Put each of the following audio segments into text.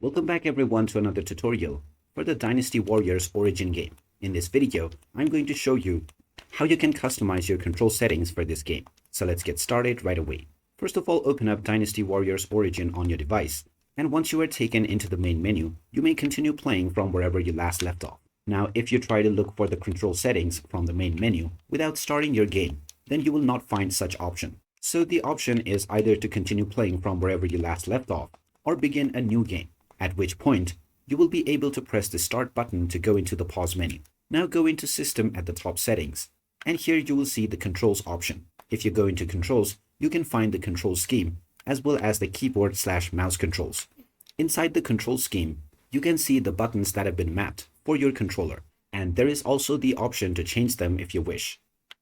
Welcome back everyone to another tutorial for the Dynasty Warriors Origin game. In this video, I'm going to show you how you can customize your control settings for this game. So let's get started right away. First of all, open up Dynasty Warriors Origin on your device, and once you are taken into the main menu, you may continue playing from wherever you last left off. Now, if you try to look for the control settings from the main menu without starting your game, then you will not find such option. So the option is either to continue playing from wherever you last left off or begin a new game, at which point you will be able to press the start button to go into the pause menu. Now go into system at the top settings, and here you will see the controls option. If you go into controls, you can find the control scheme as well as the keyboard/mouse controls. Inside the control scheme, you can see the buttons that have been mapped for your controller, and there is also the option to change them if you wish.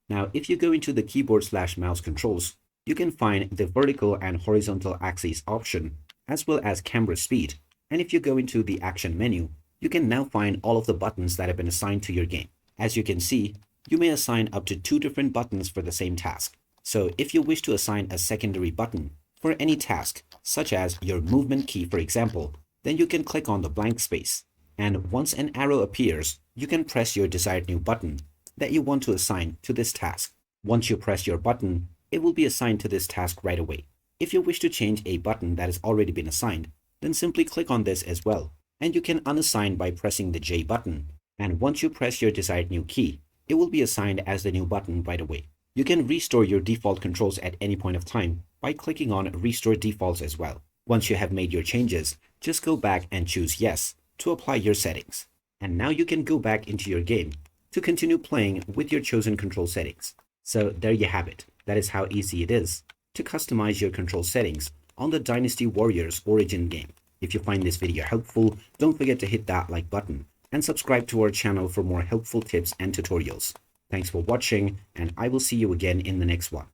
Now, if you go into the keyboard/mouse controls, you can find the vertical and horizontal axis option, as well as camera speed. And if you go into the action menu, you can now find all of the buttons that have been assigned to your game. As you can see, you may assign up to 2 different buttons for the same task. So if you wish to assign a secondary button for any task, such as your movement key for example, then you can click on the blank space. And once an arrow appears, you can press your desired new button that you want to assign to this task. Once you press your button, it will be assigned to this task right away. If you wish to change a button that has already been assigned, then simply click on this as well, and you can unassign by pressing the J button. And once you press your desired new key, it will be assigned as the new button right away. You can restore your default controls at any point of time by clicking on Restore Defaults as well. Once you have made your changes, just go back and choose Yes to apply your settings. And now you can go back into your game to continue playing with your chosen control settings. So there you have it. That is how easy it is to customize your control settings on the Dynasty Warriors Origin game. If you find this video helpful, don't forget to hit that like button and subscribe to our channel for more helpful tips and tutorials. Thanks for watching, and I will see you again in the next one.